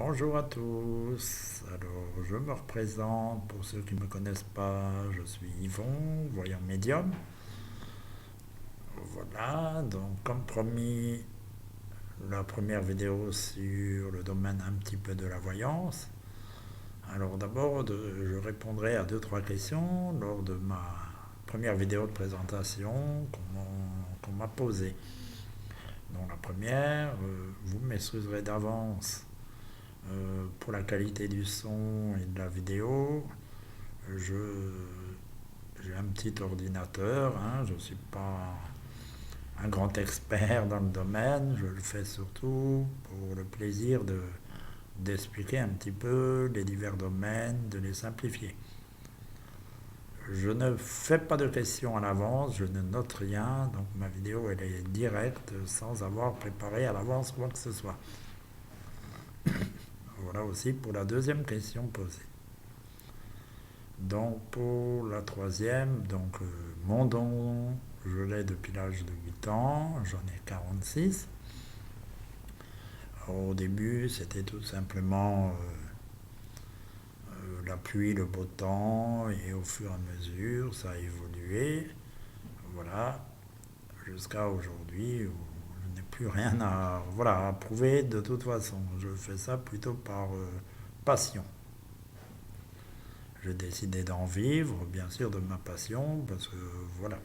Bonjour à tous. Alors, je me représente pour ceux qui ne me connaissent pas. Je suis Yvon, voyant médium. Voilà, donc comme promis, la première vidéo sur le domaine un petit peu de la voyance. Alors d'abord, je répondrai à deux, trois questions lors de ma première vidéo de présentation qu'on m'a posée. Donc la première, vous m'excuserez d'avance pour la qualité du son et de la vidéo. Je, j'ai un petit ordinateur, hein, je ne suis pas un grand expert dans le domaine, je le fais surtout pour le plaisir d'expliquer un petit peu les divers domaines, de les simplifier. Je ne fais pas de questions à l'avance, je ne note rien, donc ma vidéo elle est directe sans avoir préparé à l'avance quoi que ce soit. Voilà aussi pour la deuxième question posée. Donc pour la troisième, mon don, je l'ai depuis l'âge de 8 ans, j'en ai 46. Au début, c'était tout simplement la pluie, le beau temps, et au fur et à mesure, ça a évolué. Voilà, jusqu'à aujourd'hui où je n'ai plus rien à prouver de toute façon. Je fais ça plutôt par passion. J'ai décidé d'en vivre, bien sûr, de ma passion, parce que voilà,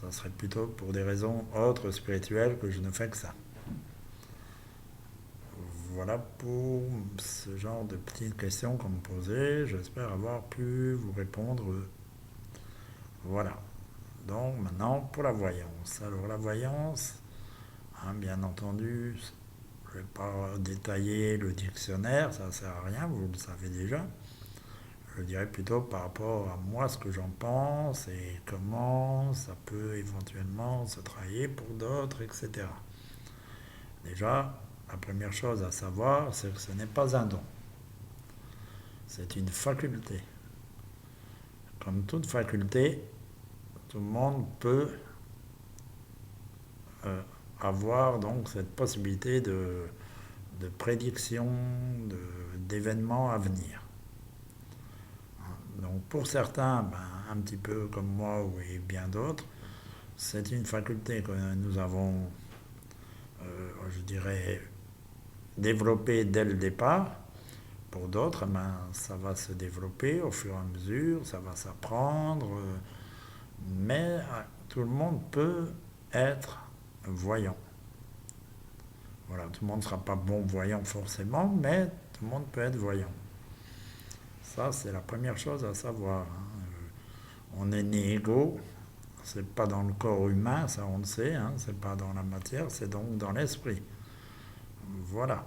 ça serait plutôt pour des raisons autres spirituelles que je ne fais que ça. Voilà pour ce genre de petites questions qu'on me posait. J'espère avoir pu vous répondre. Voilà. Donc maintenant pour la voyance. Alors la voyance, hein, bien entendu, je ne vais pas détailler le dictionnaire, ça ne sert à rien, vous le savez déjà. Je dirais plutôt par rapport à moi ce que j'en pense et comment ça peut éventuellement se travailler pour d'autres, etc. Déjà, la première chose à savoir, c'est que ce n'est pas un don, c'est une faculté. Comme toute faculté, tout le monde peut euh, avoir donc cette possibilité de prédiction d'événements à venir. Donc pour certains, un petit peu comme moi et bien d'autres, c'est une faculté que nous avons, je dirais, développée dès le départ. Pour d'autres, ça va se développer au fur et à mesure, ça va s'apprendre, mais tout le monde peut être voyant. Voilà, tout le monde ne sera pas bon voyant forcément, mais tout le monde peut être voyant. Ça, c'est la première chose à savoir, hein. On est né égaux, c'est pas dans le corps humain, ça on le sait, hein, c'est pas dans la matière, c'est donc dans l'esprit. Voilà.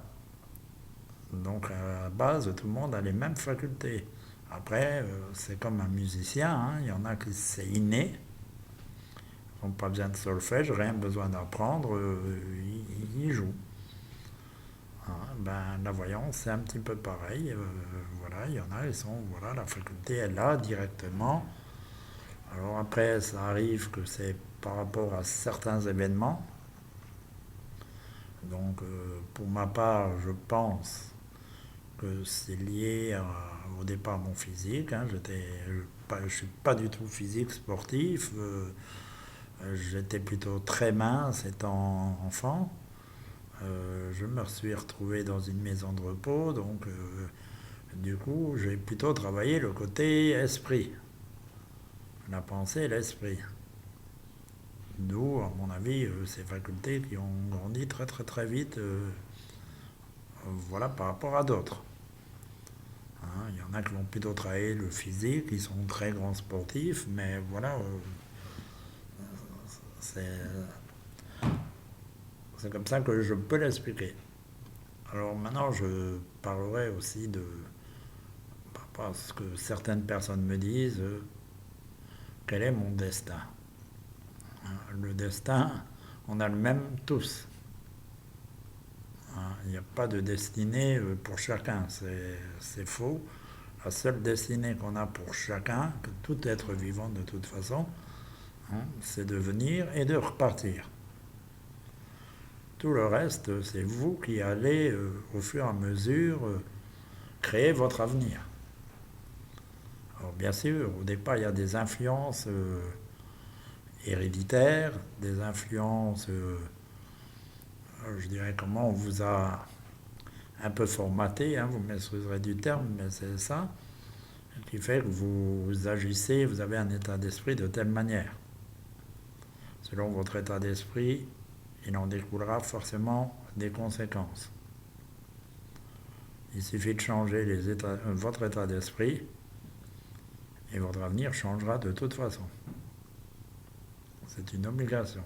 Donc à la base, tout le monde a les mêmes facultés. Après, c'est comme un musicien, hein, il y en a qui c'est inné, ils n'ont pas besoin de solfège, rien besoin d'apprendre, ils jouent. Hein, la voyance, c'est un petit peu pareil. Voilà, il y en a, ils sont, voilà, la faculté est là directement. Alors après, ça arrive que c'est par rapport à certains événements. Donc pour ma part, je pense que c'est lié au départ à mon physique, hein. Je ne suis pas du tout physique sportif. J'étais plutôt très mince étant enfant. Je me suis retrouvé dans une maison de repos, donc du coup, j'ai plutôt travaillé le côté esprit, la pensée et l'esprit. D'où, à mon avis, ces facultés qui ont grandi très très très vite, voilà, par rapport à d'autres. Hein, il y en a qui vont plutôt travailler le physique, qui sont très grands sportifs, mais voilà, c'est c'est comme ça que je peux l'expliquer. Alors maintenant, je parlerai aussi par rapport à ce que certaines personnes me disent, quel est mon destin. Le destin, on a le même tous. Hein. Il n'y a pas de destinée pour chacun, c'est faux. La seule destinée qu'on a pour chacun, que tout être vivant de toute façon, hein, c'est de venir et de repartir. Tout le reste, c'est vous qui allez, au fur et à mesure, créer votre avenir. Alors bien sûr, au départ, il y a des influences héréditaires, des influences, je dirais comment on vous a un peu formaté, hein, vous m'excuserez du terme, mais c'est ça, qui fait que vous agissez, vous avez un état d'esprit de telle manière. Selon votre état d'esprit, il en découlera forcément des conséquences. Il suffit de changer votre état d'esprit et votre avenir changera de toute façon. C'est une obligation.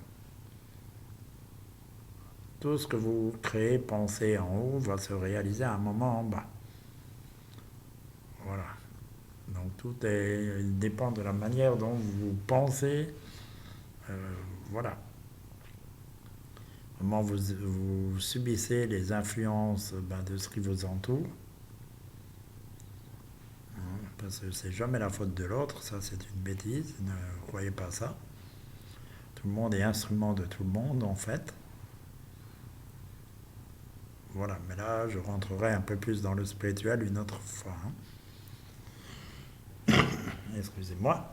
Tout ce que vous créez, pensez en haut, va se réaliser à un moment en bas. Voilà. Donc dépend de la manière dont vous pensez. euh, voilà. Comment vous subissez les influences de ce qui vous entoure. Hein, parce que c'est jamais la faute de l'autre, ça c'est une bêtise, ne croyez pas ça. Tout le monde est instrument de tout le monde en fait. Voilà, mais là je rentrerai un peu plus dans le spirituel une autre fois. Hein. Excusez-moi.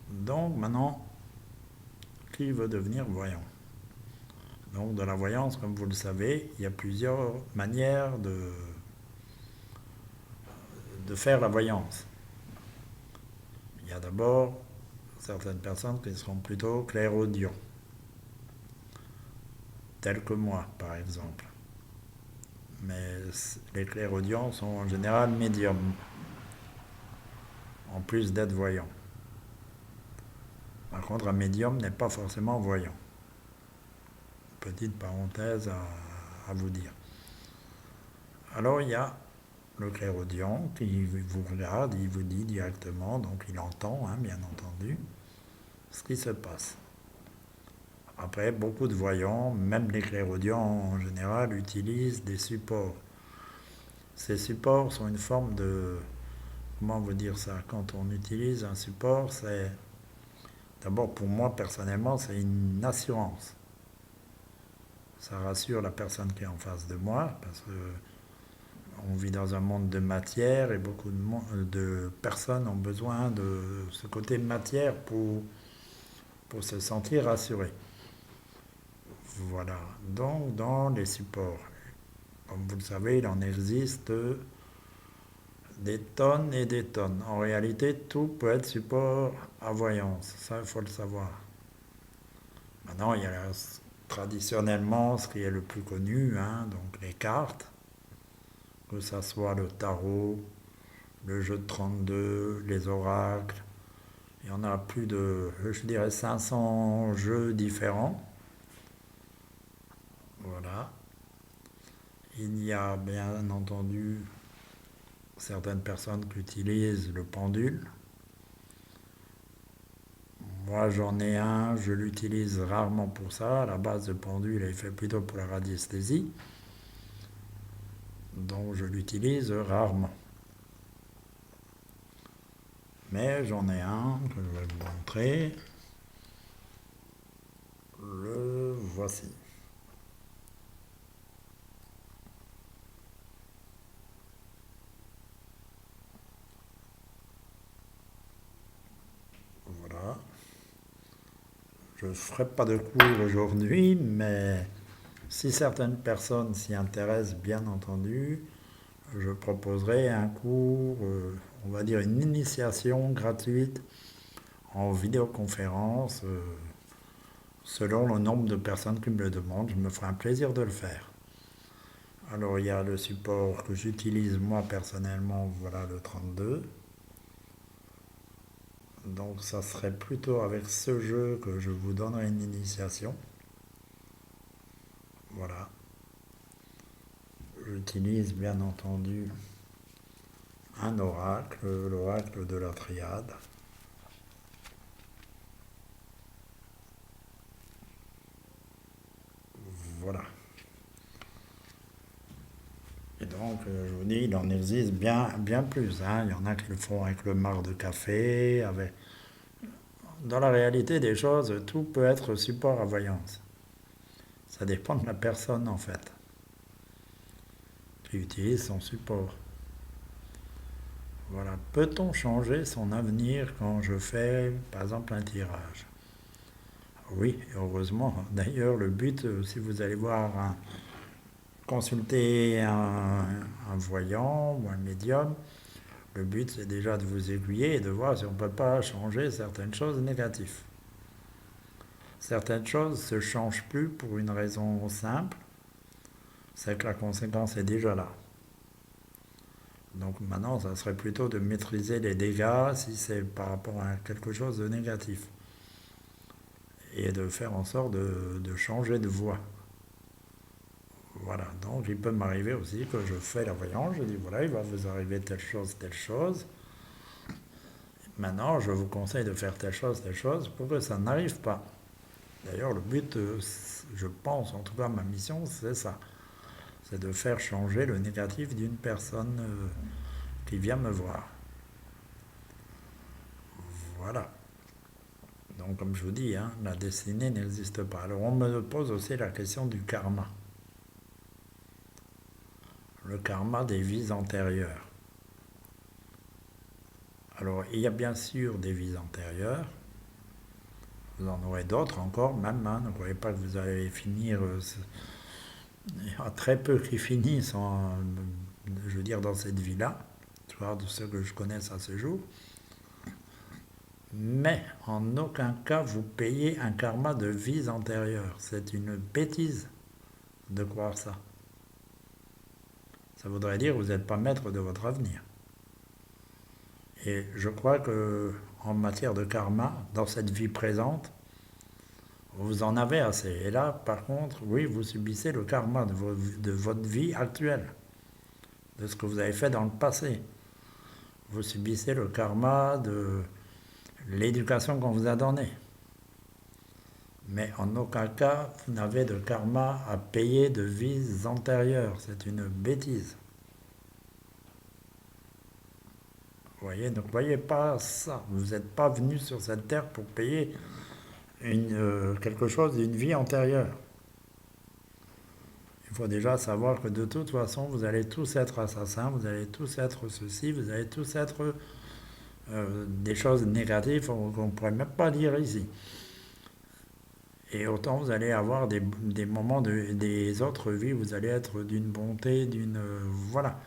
Donc maintenant, qui veut devenir voyant? Donc de la voyance, comme vous le savez, il y a plusieurs manières de faire la voyance. Il y a d'abord certaines personnes qui seront plutôt clairaudients, tels que moi par exemple. Mais les clairaudients sont en général médiums, en plus d'être voyants. Par contre, un médium n'est pas forcément voyant. Petite parenthèse à vous dire. Alors il y a le clairaudient qui vous regarde, il vous dit directement, donc il entend, hein, bien entendu, ce qui se passe. Après, beaucoup de voyants, même les clairaudients en général, utilisent des supports. Ces supports sont une forme de... Comment vous dire ça? Quand on utilise un support, c'est... D'abord, pour moi, personnellement, c'est une assurance. Ça rassure la personne qui est en face de moi, parce que on vit dans un monde de matière et beaucoup de personnes ont besoin de ce côté matière pour se sentir rassuré. Voilà. Donc, dans les supports, comme vous le savez, il en existe des tonnes et des tonnes. En réalité, tout peut être support à voyance. Ça, il faut le savoir. Maintenant, il y a traditionnellement ce qui est le plus connu, hein, donc les cartes, que ce soit le tarot, le jeu de 32, les oracles. Il y en a plus de, je dirais, 500 jeux différents. Voilà. Il y a bien entendu certaines personnes qui utilisent le pendule. Moi j'en ai un, je l'utilise rarement pour ça. À la base, le pendule est fait plutôt pour la radiesthésie. Donc je l'utilise rarement. Mais j'en ai un que je vais vous montrer. Le voici. Voilà. Je ne ferai pas de cours aujourd'hui, mais si certaines personnes s'y intéressent, bien entendu, je proposerai un cours, on va dire une initiation gratuite en vidéoconférence, selon le nombre de personnes qui me le demandent. Je me ferai un plaisir de le faire. Alors il y a le support que j'utilise moi personnellement, voilà le 32. Donc ça serait plutôt avec ce jeu que je vous donnerai une initiation. Voilà. J'utilise bien entendu un oracle, l'oracle de la triade. Voilà. Et donc, je vous dis, il en existe bien, bien plus. Hein. Il y en a qui le font avec le marc de café. Dans la réalité des choses, tout peut être support à voyance. Ça dépend de la personne en fait, qui utilise son support. Voilà. Peut-on changer son avenir quand je fais, par exemple, un tirage? Oui, heureusement. D'ailleurs, le but, si vous allez consulter un voyant ou un médium, le but, c'est déjà de vous aiguiller et de voir si on ne peut pas changer certaines choses négatives. Certaines choses ne se changent plus pour une raison simple, c'est que la conséquence est déjà là. Donc maintenant, ça serait plutôt de maîtriser les dégâts si c'est par rapport à quelque chose de négatif. Et de faire en sorte de changer de voie. Voilà, donc il peut m'arriver aussi que je fais la voyance, je dis voilà, il va vous arriver telle chose, telle chose. Maintenant, je vous conseille de faire telle chose pour que ça n'arrive pas. D'ailleurs, le but, je pense, en tout cas ma mission, c'est ça. C'est de faire changer le négatif d'une personne qui vient me voir. Voilà. Donc comme je vous dis, hein, la destinée n'existe pas. Alors on me pose aussi la question du karma. Le karma des vies antérieures. Alors il y a bien sûr des vies antérieures. Vous en aurez d'autres encore, même. Hein, ne croyez pas que vous allez finir. Il y a très peu qui finissent, je veux dire, dans cette vie-là. De ceux que je connaisse à ce jour. Mais en aucun cas vous payez un karma de vies antérieures. C'est une bêtise de croire ça. Ça voudrait dire que vous n'êtes pas maître de votre avenir. Et je crois que en matière de karma, dans cette vie présente, vous en avez assez. Et là, par contre, oui, vous subissez le karma de votre vie actuelle, de ce que vous avez fait dans le passé. Vous subissez le karma de l'éducation qu'on vous a donnée. Mais en aucun cas, vous n'avez de karma à payer de vies antérieures. C'est une bêtise. Vous voyez, ne croyez pas ça. Vous n'êtes pas venu sur cette terre pour payer quelque chose d'une vie antérieure. Il faut déjà savoir que de toute façon, vous allez tous être assassins, vous allez tous être ceci, vous allez tous être des choses négatives qu'on ne pourrait même pas dire ici. Et autant vous allez avoir des moments des autres vies, vous allez être d'une bonté, voilà.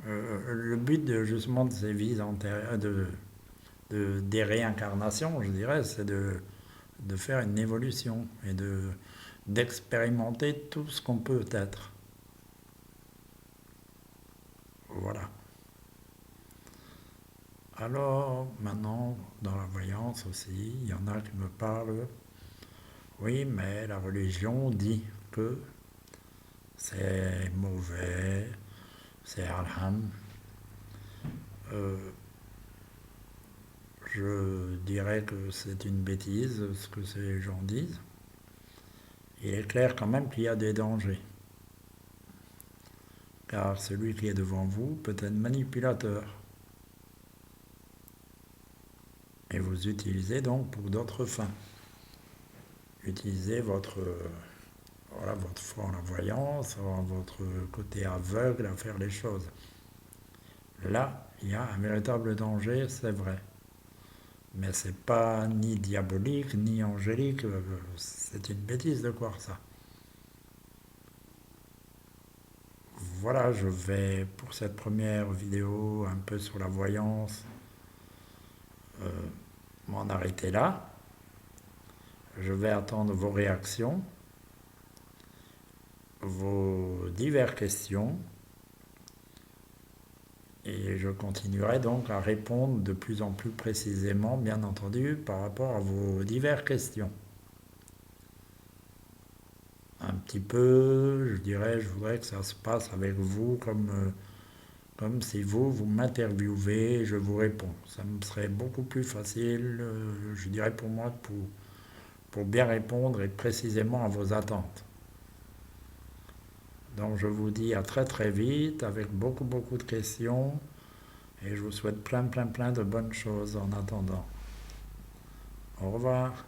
Le but justement de ces vies antérieures, des réincarnations, je dirais, c'est de faire une évolution et d'expérimenter tout ce qu'on peut être. Voilà. Alors, maintenant, dans la voyance aussi, il y en a qui me parlent. Oui, mais la religion dit que c'est mauvais, c'est haram. Euh, je dirais que c'est une bêtise ce que ces gens disent. Il est clair quand même qu'il y a des dangers. Car celui qui est devant vous peut être manipulateur. Et vous utilisez donc pour d'autres fins. Utilisez votre foi en la voyance, votre côté aveugle à faire les choses. Là, il y a un véritable danger, c'est vrai. Mais c'est pas ni diabolique, ni angélique, c'est une bêtise de croire ça. Voilà, je vais pour cette première vidéo un peu sur la voyance euh, m'en arrêter là. Je vais attendre vos réactions, vos diverses questions, et je continuerai donc à répondre de plus en plus précisément, bien entendu, par rapport à vos diverses questions. Un petit peu, je voudrais que ça se passe avec vous comme si vous m'interviewez et je vous réponds. Ça me serait beaucoup plus facile, je dirais pour moi, pour bien répondre et précisément à vos attentes. Donc je vous dis à très très vite avec beaucoup beaucoup de questions et je vous souhaite plein de bonnes choses en attendant. Au revoir.